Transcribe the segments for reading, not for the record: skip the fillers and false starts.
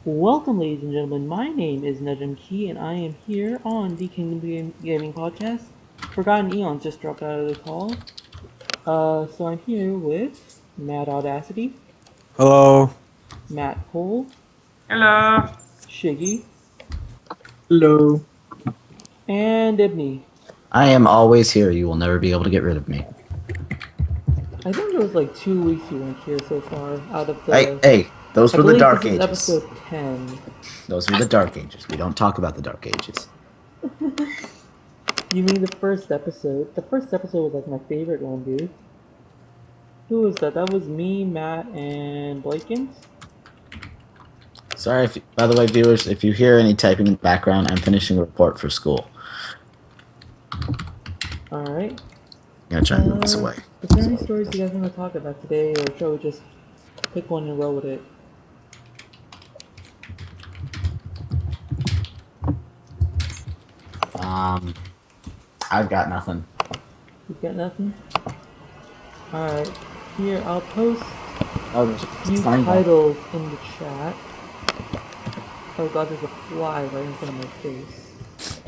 Welcome, ladies and gentlemen. My name is Najim Key, and I am here on the Gaming podcast. Forgotten Eons just dropped out of the call. So I'm here with Matt Audacity, Hello. Matt Cole, Hello. Shiggy, Hello. and Ibni. I am always here. You will never be able to get rid of me. I think it was like 2 weeks you weren't here so far out of Hey, the. hey, those I were the believe this dark is ages. episode 10. Those were the dark ages. We don't talk about the dark ages. You mean the first episode? The first episode was like my favorite one, dude. Who was that? That was me, Matt, and Blakens? Sorry, by the way, viewers, if you hear any typing in the background, I'm finishing a report for school. Alright. I'm gonna try and move this away. Is there any stories you guys want to talk about today, or shall we just pick one and roll with it? I've got nothing. You've got nothing? Alright. Here, I'll post Oh, a few titles in the chat. Oh god, there's a fly right in front of my face.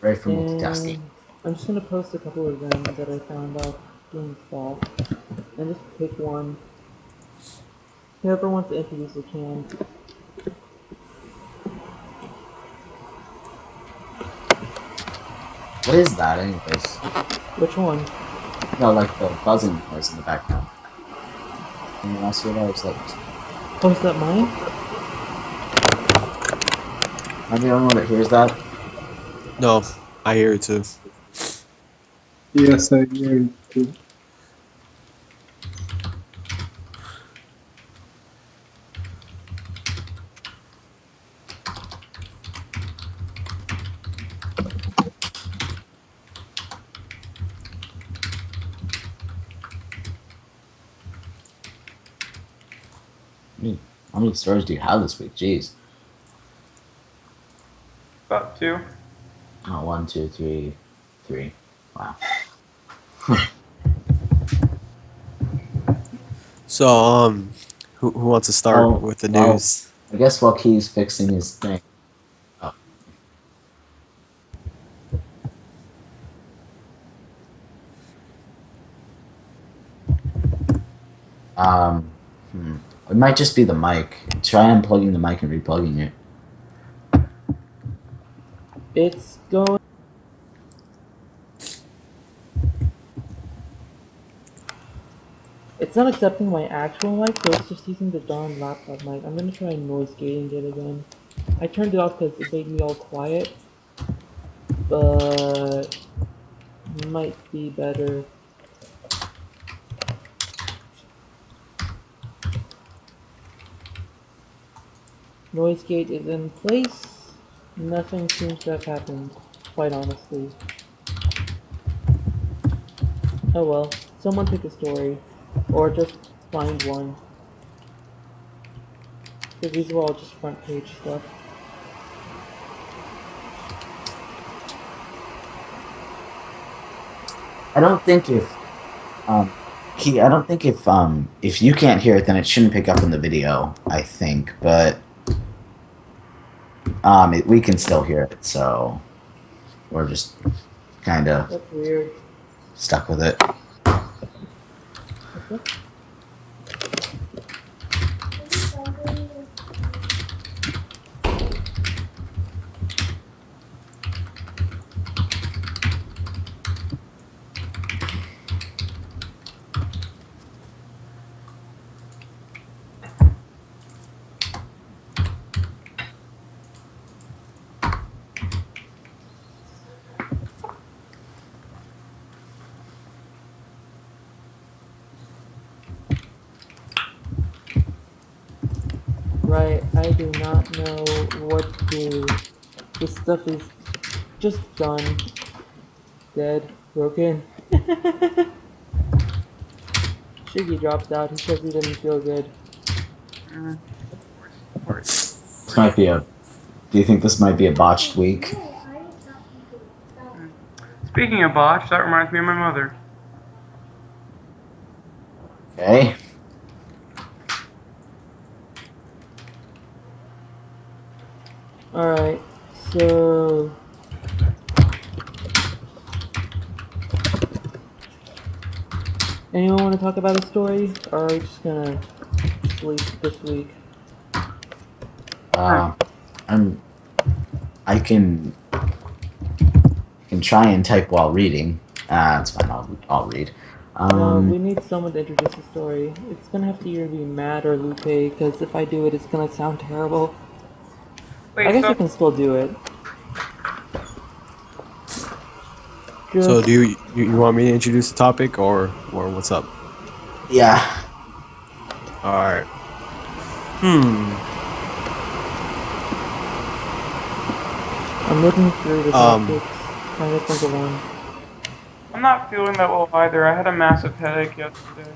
Ready for multitasking. I'm just gonna post a couple of them that I found out doing fall. And just pick one. Whoever wants to introduce it can. What is that, anyways? Which one? No, like the buzzing noise in the background. Anyone else hear that? It's like, Oh, is that mine? am I the only one that hears that? No, I hear it too. Yes, I hear you too. How many stories do you have this week? Jeez. About two. Oh, 1, 2, 3, 3. Wow. So, who wants to start Oh, with the well, news? I guess while Key's fixing his thing. Um, It might just be the mic. Try unplugging the mic and replugging it. It's going. It's not accepting my actual mic, so it's just using the darn laptop mic. I'm gonna try noise gating it again. I turned it off because it made me all quiet, but might be better. Noise gate is in place. Nothing seems to have happened, quite honestly. Oh well, someone pick a story, or just find one. Because these were all just front page stuff. I don't think Key, I don't think if you can't hear it, then it shouldn't pick up in the video, I think, but, we can still hear it, so we're just kinda That's weird. stuck with it. Okay. Right, I do not know what to do. This stuff is just done. Dead. Broken. Shiggy dropped out. He says he doesn't feel good. Of course. This might be a. Do you think this might be a botched week? Speaking of botch, that reminds me of my mother. Okay. Alright, so... Anyone want to talk about a story? Or are we just gonna sleep this week? Uh, I'm. I can try and type while reading. It's fine. I'll read. No, we need someone to introduce the story. It's gonna have to either be Matt or Lupe, because if I do it, it's gonna sound terrible. I Wait, guess so I can still do it. So Just... do you want me to introduce the topic or what's up? Yeah. All right. Hmm. I'm looking through the Um. topics, trying to think of one. I'm not feeling that well either. I had a massive headache yesterday.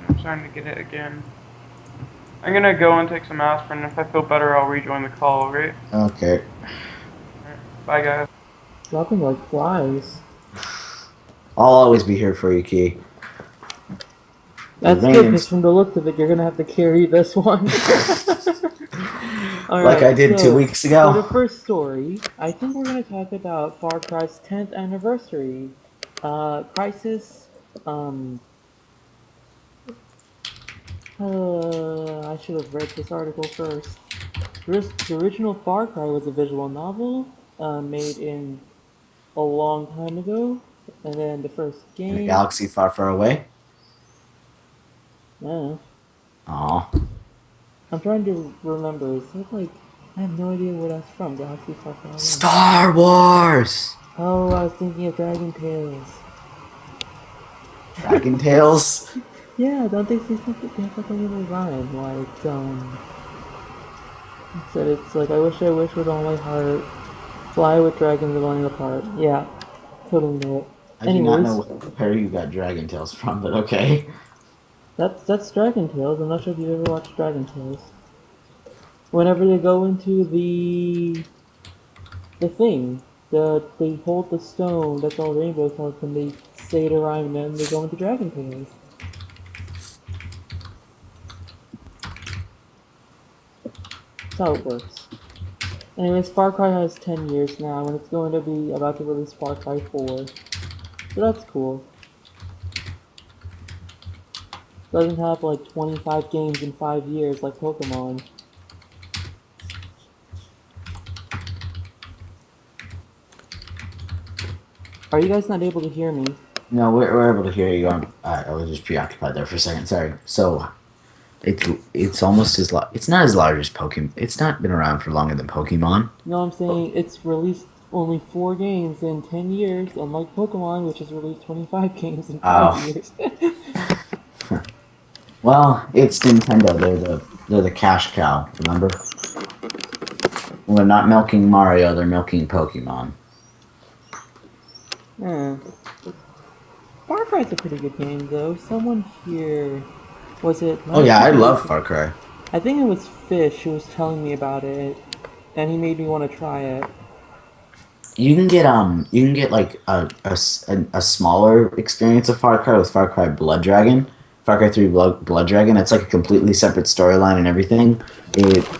I'm starting to get it again. I'm gonna go and take some aspirin. If I feel better, I'll rejoin the call, okay? Okay. Alright. Bye, guys. Dropping like flies. I'll always be here for you, Key. The That's good, because rains, from the looks of it, you're gonna have to carry this one. like I Alright, did 2 so, weeks for the ago. first story, I think we're gonna talk about Far Cry's 10th anniversary. Crisis, I should have read this article first. The original Far Cry was a visual novel, made in a long time ago, and then the first In a game, galaxy far, far away. uh, Aw. I'm trying to remember, is that like, I have no idea where that's from, Galaxy Far Far Away. Star Wars! Oh, I was thinking of Dragon Tales. Dragon Tales? Yeah, don't they say something? They have like a little rhyme, like, it said it's like, I wish with all my heart, fly with dragons of only apart. Yeah, totally know it. I do not know Anyways, where you got Dragon Tales from, but okay. that's Dragon Tales. I'm not sure if you've ever watched Dragon Tales. Whenever they go into the thing, they hold the stone that's all rainbow colors and they say the rhyme and then they go into Dragon Tales. That's how it works. Anyways, Far Cry has 10 years now and it's going to be about to release Far Cry 4. So that's cool. Doesn't have like 25 games in 5 years like Pokemon. Are you guys not able to hear me? No, we're able to hear you. I was just preoccupied there for a second. Sorry. So, it's almost as it's not as large as Pokemon. It's not been around for longer than Pokemon. No, I'm saying it's released only 4 games in 10 years, unlike Pokemon, which has released 25 games in 5 Oh, years. well, it's Nintendo. They're the cash cow. Remember? When they're not milking Mario, they're milking Pokemon. Far Cry's a pretty good game, though. Someone here... Was it Oh last yeah, I week or love week? Far Cry. I think it was Fish who was telling me about it, and he made me want to try it. You can get like a smaller experience of Far Cry with Far Cry Blood Dragon. Far Cry 3 Blood Dragon. It's like a completely separate storyline and everything.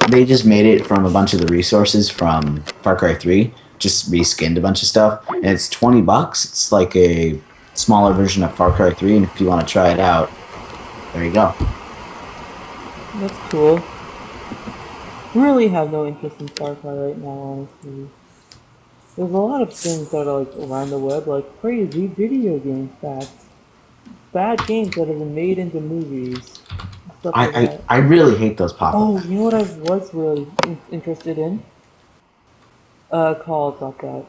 They just made it from a bunch of the resources from Far Cry 3. Just reskinned a bunch of stuff. And it's $20. It's like a smaller version of Far Cry 3, and if you want to try it out, there you go. That's cool. Really have no interest in Far Cry right now, honestly. There's a lot of things that are like around the web, like crazy video game facts. Bad games that have been made into movies. Stuff like that. I really hate those pop-up Oh, you know ads. what I was really interested in? Call about that.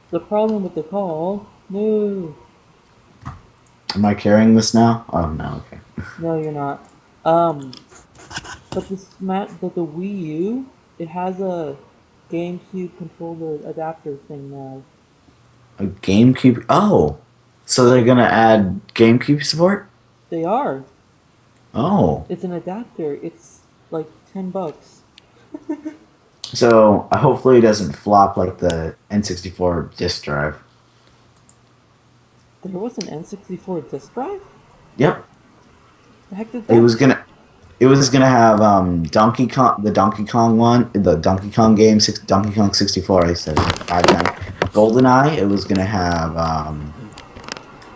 The problem with the call... No. Am I carrying this now? Oh no, okay. No, you're not. But the Wii U, it has a GameCube controller adapter thing now. A GameCube. Oh, so they're gonna add GameCube support? They are. Oh, It's an adapter. It's like $10. so hopefully it doesn't flop like the N64 disk drive. There was an N64 disk drive? Yep. The heck did It that? was gonna. It was gonna have Donkey Kong, the Donkey Kong one, the Donkey Kong game, Donkey Kong 64. I said it 5 times. GoldenEye. It was gonna have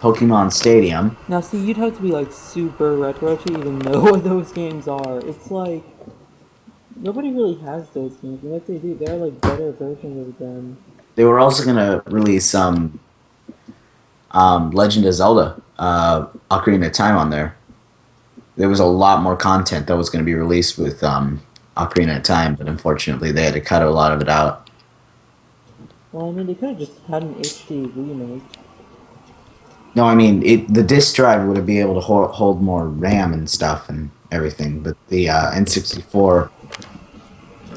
Pokemon Stadium. Now, see, you'd have to be like super retro to even know what those games are. It's like nobody really has those games, and if they do, they're like better versions of them. They were also gonna release Legend of Zelda, Ocarina of Time on there. There was a lot more content that was going to be released with Ocarina of Time, but unfortunately they had to cut a lot of it out. Well, I mean, they could have just had an HD remake. No, I mean the disk drive would be able to hold more RAM and stuff and everything, but the N64,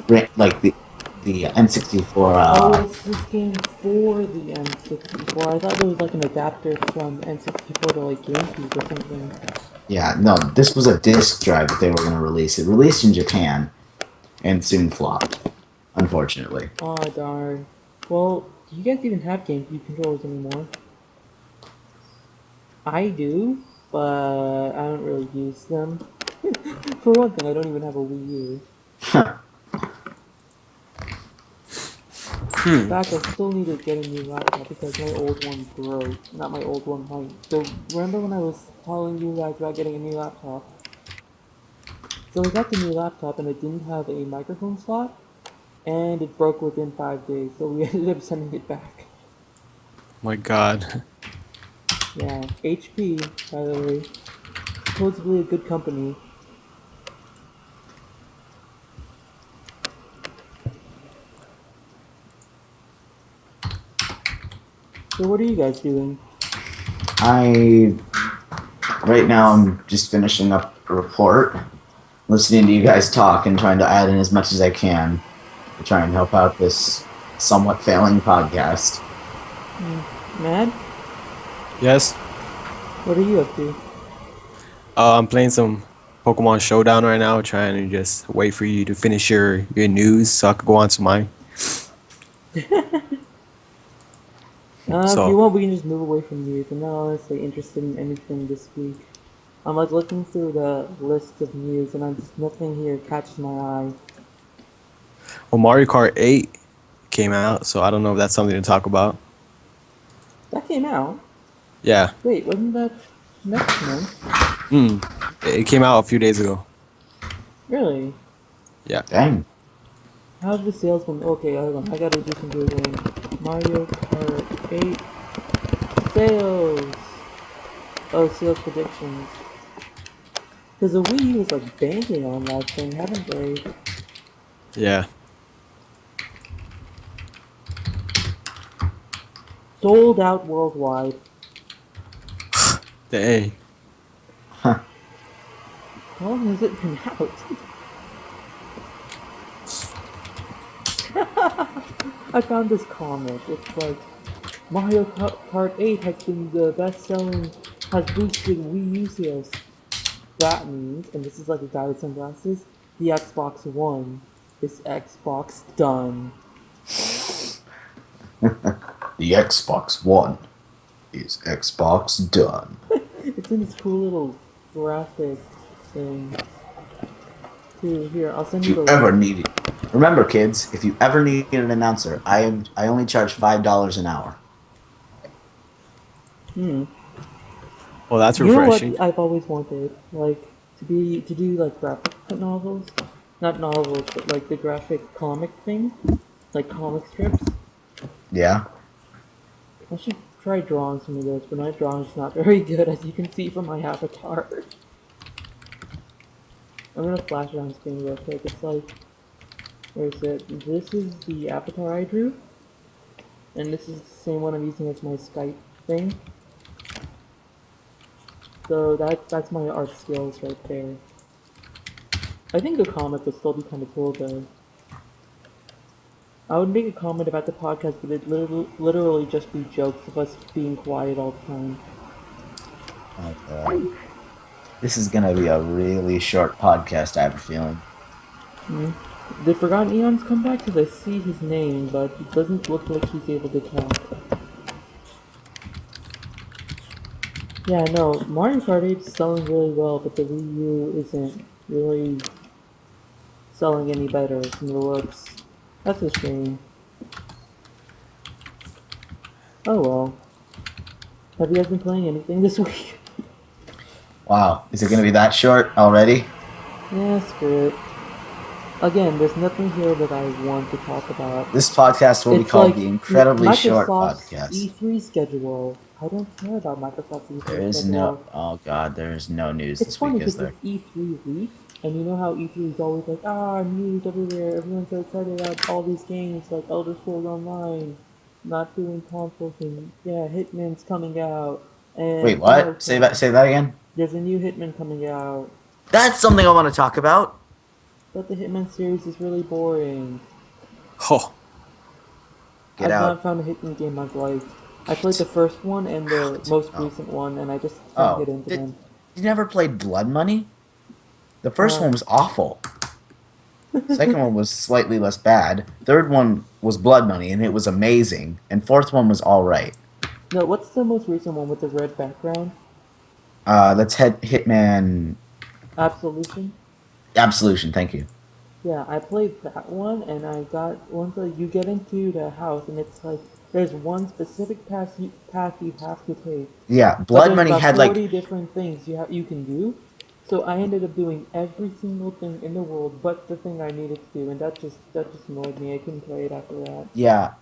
like the N64. Oh, it's this game for the N64. I thought there was like an adapter from N64 to like GameCube or something. Yeah, no, this was a disk drive that they were going to release. It released in Japan and soon flopped, unfortunately. Aw, darn. Well, do you guys even have GameCube controllers anymore? I do, but I don't really use them. For one thing, I don't even have a Wii U. In fact, I still need to get a new laptop because my old one broke. Not my old one, So remember when I was telling you guys about getting a new laptop? So I got the new laptop and it didn't have a microphone slot, and it broke within 5 days, so we ended up sending it back. My God. Yeah, HP, by the way. Supposedly a good company. So what are you guys doing? I right now I'm just finishing up a report, listening to you guys talk and trying to add in as much as I can to try and help out this somewhat failing podcast. Mad? Yes. What are you up to? I'm playing some Pokemon Showdown right now, trying to just wait for you to finish your news so I could go on to mine. If you So, want, we can just move away from news. I'm not honestly interested in anything this week. I'm like looking through the list of news, and I'm just nothing here catches my eye. well, Mario Kart 8 came out, so I don't know if that's something to talk about. That came out. Yeah. Wait, wasn't that next month? It came out a few days ago. Really? Yeah. Dang. How have the sales been? Okay, hold on. I gotta do some googling. Mario Kart 8 sales. Oh, sales predictions. Because the Wii U was like banking on that thing, haven't they? Yeah. Sold out worldwide. Dang. Huh. How long has it been out? I found this comic. It's like Mario Kart 8 has been the best-selling, has boosted Wii U sales. That means, and this is like a guy with sunglasses, the Xbox One is Xbox done. The Xbox One is Xbox done. It's in this cool little graphic thing. Here, I'll send If you you the ever link. need it, remember, kids, if you ever need an announcer, I only charge $5 an hour. Well, that's You know what refreshing. I've always wanted? Like, to do like graphic novels? Not novels, but like the graphic comic thing? Like comic strips? Yeah. I should try drawing some of those, but my drawing's not very good, as you can see from my avatar. I'm gonna flash it on screen real quick. It's like, where is it? This is the avatar I drew, and this is the same one I'm using as my Skype thing. So that's my art skills right there. I think the comic would still be kind of cool though. I would make a comment about the podcast, but it'd literally just be jokes of us being quiet all the time. Okay. This is gonna be a really short podcast, I have a feeling. Did Forgotten Eons come back? Because I see his name, but it doesn't look like he's able to talk. Yeah, no, Mario Kart 8 is selling really well, but the Wii U isn't really selling any better from the looks. That's a shame. Oh well. Have you guys been playing anything this week? Wow, is it going to be that short already? Yeah, screw it. Again, there's nothing here that I want to talk about. This podcast will be It's called like the Incredibly Short Microsoft's Podcast. E3 schedule. I don't care about Microsoft's There E3 is no. schedule. Oh God, there is no news It's this week, funny is because there? it's E3 week, and you know how E3 is always like, news everywhere, everyone's so excited about all these games like Elder Scrolls Online, not doing consoles, and yeah, Hitman's coming out, Wait, and what? Say that. Battletoads. Say that again. There's a new Hitman coming out, That's something I want to talk about. but the Hitman series is really boring. Oh, Get I've out. not found a Hitman game I've liked. I played the Get first one and the out. most Oh. recent one, and I just can't Oh. get into Did them. you never played Blood Money? The first Uh, one was awful. Second one was slightly less bad. Third one was Blood Money, and it was amazing. And fourth one was all right. no, what's the most recent one with the red background? Let's head Hitman Absolution? Absolution. Thank you. Yeah, I played that one, and I got once you get into the house, and it's like there's one specific path you have to take, Yeah, but Blood there's Money about had like 40 different things you can do. So I ended up doing every single thing in the world, but the thing I needed to do, and that just annoyed me. I couldn't play it after that. yeah.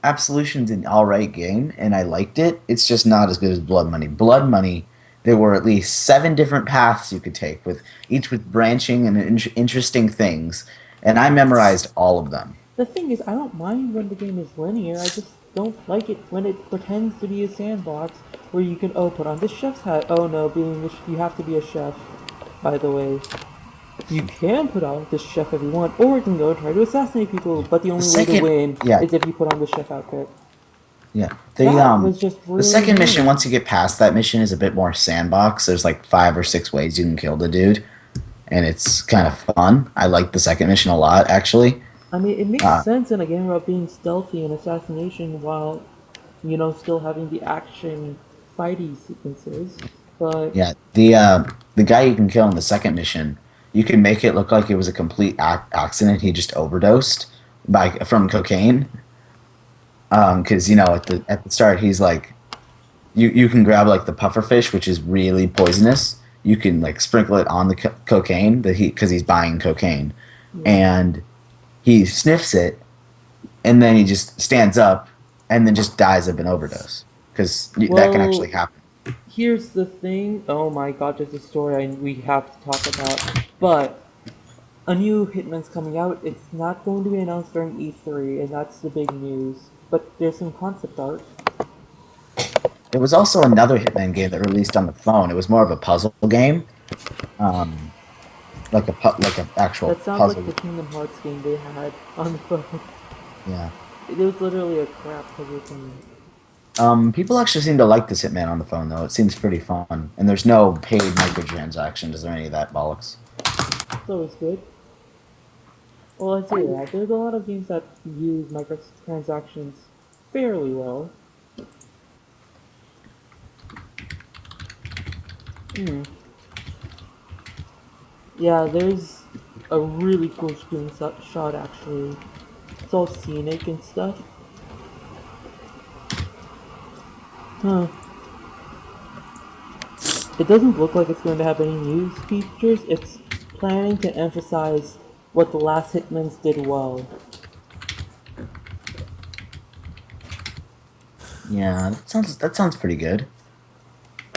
Absolution's an all right game, and I liked it. It's just not as good as Blood Money. Blood Money, there were at least 7 different paths you could take, with each with branching and interesting things, and I memorized all of them. The thing is, I don't mind when the game is linear. I just don't like it when it pretends to be a sandbox where you can put on this chef's hat. Oh no, you have to be a chef. By the way, you can put on this chef if you want, or you can go and try to assassinate people. But the The only way to second, win yeah, is if you put on the chef outfit. yeah, That was just the really second mission. annoying. Once you get past that mission, is a bit more sandbox. There's like 5 or 6 ways you can kill the dude, and it's kind of fun. I like the second mission a lot, actually. I mean, it makes Uh, sense in a game about being stealthy and assassination while, still having the action fighty sequences. But Yeah, the guy you can kill in the second mission, you can make it look like it was a complete accident. He just overdosed from cocaine. Because at the start he's like, you can grab like the puffer fish, which is really poisonous. You can like sprinkle it on the cocaine that he because he's buying cocaine, yeah. and he sniffs it, and then he just stands up, and then just dies of an overdose because that can actually Well, happen. here's the thing. Oh my god, there's a story we have to talk about. But a new Hitman's coming out. It's not going to be announced during E3, and that's the big news. But there's some concept art. There was also another Hitman game that released on the phone. It was more of a puzzle game, um, like an actual That sounds like puzzle. the Kingdom Hearts game they had on the phone. Yeah. It was literally a crap puzzle game. People actually seem to like this Hitman on the phone though. It seems pretty fun, and there's no paid microtransactions or any of that bollocks. It's always good. Well, I say that. There's a lot of games that use microtransactions fairly well. Hmm. Yeah, there's a really cool screenshot actually. It's all scenic and stuff. Huh. It doesn't look like it's going to have any news features. It's planning to emphasize what the last Hitmans did well. Yeah, that sounds pretty good.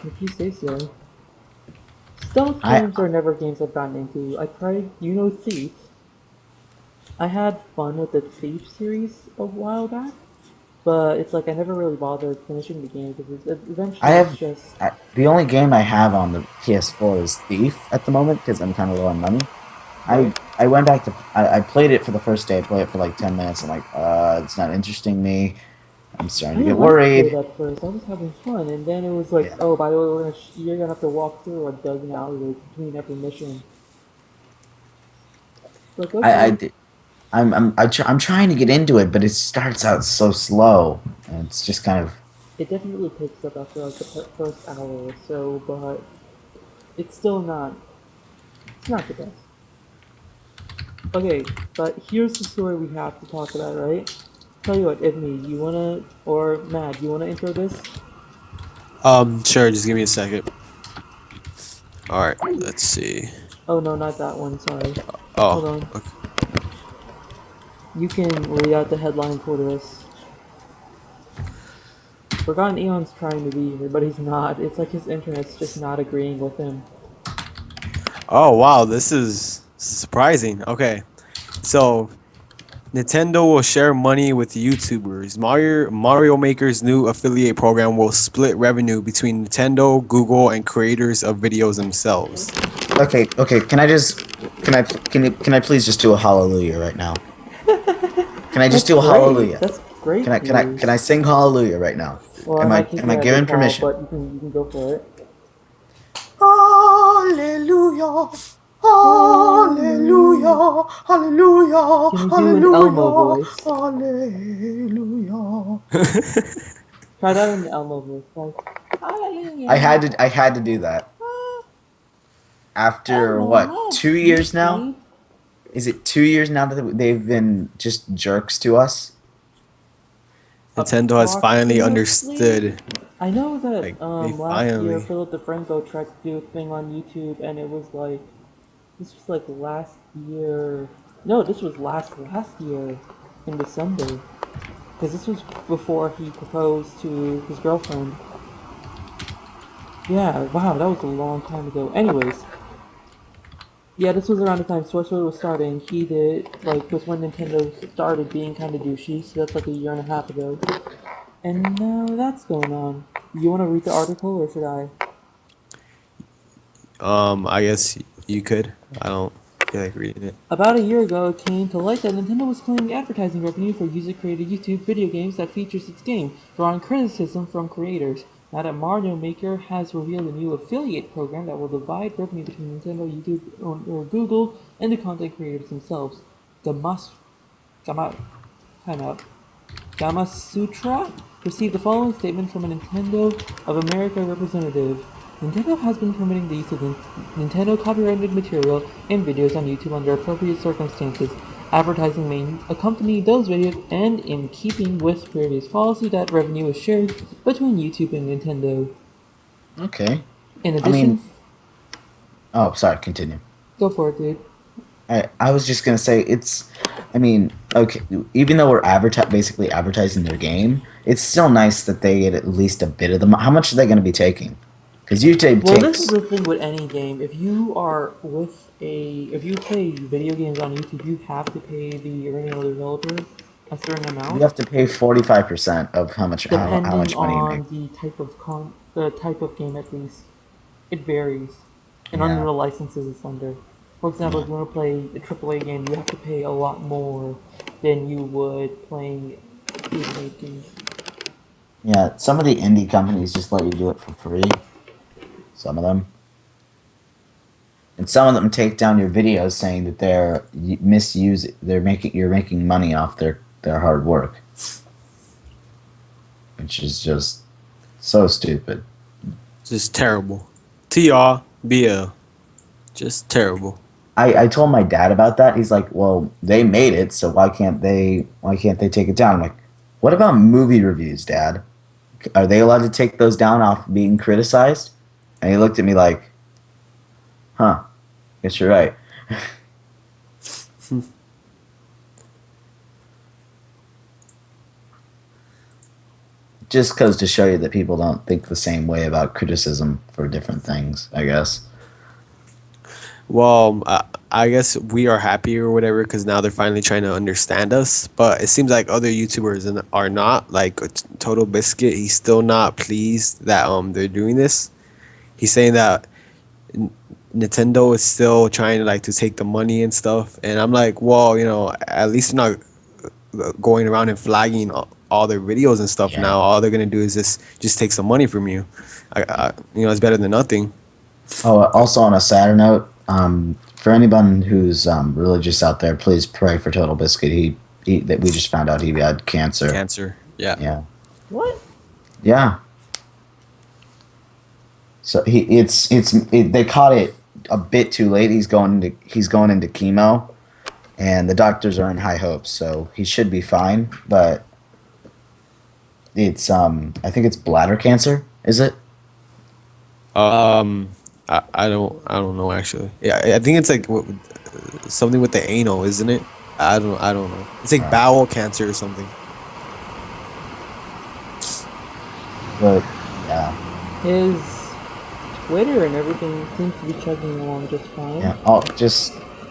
If you say so. Stealth I games are never games I've gotten into. I tried, Thief. I had fun with the Thief series a while back, but it's like I never really bothered finishing the game because I eventually it's have just. the only game I have on the PS4 is Thief at the moment because I'm kind of low on money. I Right. I went back to I played it for the first day. I played it for like 10 minutes. I'm like, it's not interesting me. I'm starting I to get liked it worried. at first. I was having fun, and then it was like, Yeah. oh, by the way, you're gonna have to walk through a dozen alleyways between every mission. It's like, I, I okay. did- I'm trying to get into it, but it starts out so slow, and it's just kind of it definitely picks up after like the first hour or so, but it's still not. It's not the best. Okay, but here's the story we have to talk about, right? Tell you what, Ibni, you wanna or Matt, you wanna intro this? Sure. Just give me a second. All right. Let's see. Oh no, not that one. Sorry. Hold Oh. on. Okay. You can read out the headline for this. Forgotten Eon's trying to be here, but he's not. It's like his internet's just not agreeing with him. Oh wow. This is surprising. Okay. So Nintendo will share money with YouTubers. Mario Maker's new affiliate program will split revenue between Nintendo, Google, and creators of videos themselves. Okay, okay. Can I please just do a hallelujah right now? Can I just That's do a great. hallelujah? That's great Can news. I sing hallelujah right now? Well, I Am might I kick am you I out of the given call, permission? but you can go for it. Hallelujah. Hallelujah. Hallelujah. Hallelujah. Can you do an Elmo Hallelujah. voice? Hallelujah. Try that in the Elmo voice, like I Hallelujah. had to do that. After Elmo what? loves 2 years now? YouTube. Is it 2 years now that they've been just jerks to us? Nintendo has finally Approximately. understood. I know Like that they last year finally. Philip DeFranco tried to do a thing on YouTube, and it was like this was like last year. No, this was last year in December, because this was before he proposed to his girlfriend. Yeah, wow, that was a long time ago. Anyways, yeah, this was around the time Source Code was starting. He did like was when Nintendo started being kind of douchey, so that's like a year and a half ago. And now that's going on. You want to read the article, or should I? I guess you could. I don't feel like reading it. About a year ago, it came to light that Nintendo was claiming advertising revenue for user-created YouTube video games that features its game, drawing criticism from creators. Now that Mario Maker has revealed a new affiliate program that will divide revenue between Nintendo, YouTube, or Google, and the content creators themselves. Gamas, Gama, time out. Gamasutra received the following statement from a Nintendo of America representative. Nintendo has been permitting the use of Nintendo copyrighted material and videos on YouTube under appropriate circumstances. Advertising may accompany those videos, and in keeping with previous policy, that revenue is shared between YouTube and Nintendo. Okay. In I mean, addition, oh, sorry, continue. go for it, dude. I was just gonna say I mean, okay, even though we're basically advertising their game, it's still nice that they get at least a bit of the. How much are they gonna be taking? Because YouTube Well, this is takes. the thing with any game. If you play video games on YouTube, you have to pay the original developer a certain You amount, have to pay 45% of how depending much money you make. on the type of game at least. It varies, and under Yeah, the licenses it's under. For example, yeah, if you want to play a AAA game, you have to pay a lot more than you would playing indie games. yeah. Some of the indie companies just let you do it for free. Some of them, and some of them take down your videos saying that you're making money off their hard work, which is just so stupid. Just terrible. TRBL. Just terrible. I told my dad about that. He's like, "Well, they made it, so why can't they take it down?" I'm like, "What about movie reviews, Dad? Are they allowed to take those down off being criticized?" And he looked at me like, "Huh, guess you're right." Just goes to show you that people don't think the same way about criticism for different things, I guess. Well, I guess we are happy or whatever because now they're finally trying to understand us. But it seems like other YouTubers are not. Like Total Biscuit, he's still not pleased that they're doing this. He's saying that Nintendo is still trying to like to take the money and stuff. And I'm like, well, at least they're not going around and flagging all their videos and stuff. Yeah. Now all they're gonna do is just take some money from you. It's better than nothing. Oh, also on a sadder note, for anyone who's religious out there, please pray for Total Biscuit. That we just found out he had cancer. Cancer. Yeah. Yeah. What? Yeah. So they caught it a bit too late. He's going into chemo, and the doctors are in high hopes. So he should be fine. But it's I think it's bladder cancer. Is it? Um, I don't know actually. Yeah, I think it's like something with the anal, isn't it? I don't know. It's like Right. bowel cancer or something. But yeah, His Twitter and everything seems to be chugging along just fine. yeah.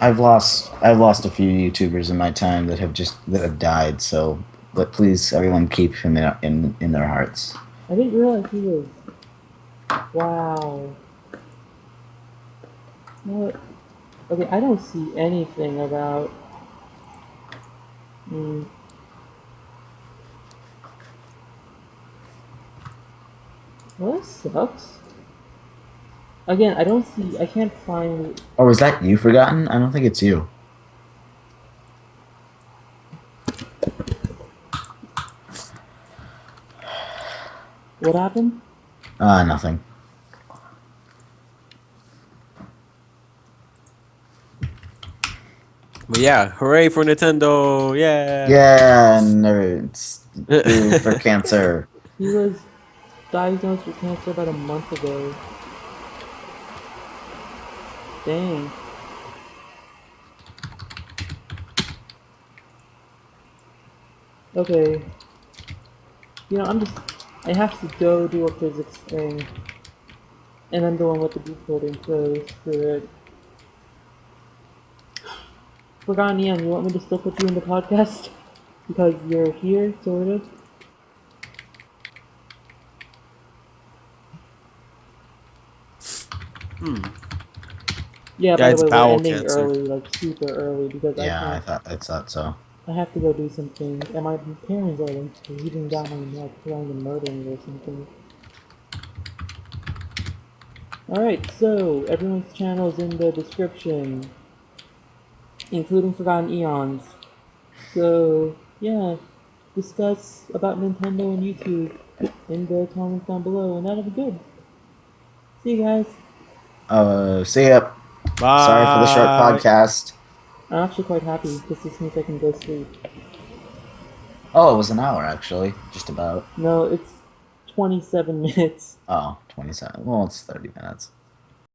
I've lost a few YouTubers in my time that have died. So, but please, everyone, keep him in their hearts. I didn't realize he was. Wow. What? Okay, I don't see anything about. Hmm. Well, this sucks. Again, I don't see. I can't find. Or was that you, Forgotten? I don't think it's you. What happened? Nothing. But yeah, hooray for Nintendo! Yeah. Yeah, nerds. Boo for cancer. He was diagnosed with cancer about a month ago. Dang. Okay. You know, I have to go do a physics thing. And I'm the one with the decoding, so screw it. Forgotten Ian, you want me to still put you in the podcast? Because you're here, sort of? Hmm. Yeah, Yeah, by the it's way, we're bowel ending cancer. early, like super early, because Yeah, I thought so. I have to go do some things, and my parents are like breathing down my neck, trying to murder me or something. Alright, so everyone's channel is in the description, including Forgotten Eons. So, yeah, discuss about Nintendo and YouTube in the comments down below, and that'll be good. See you guys. See ya. Sorry for the short Bye. podcast. I'm actually quite happy, because this means I can go sleep. Oh, it was an hour actually, just about. No, it's 27 minutes. Oh, 27. Well, it's 30 minutes.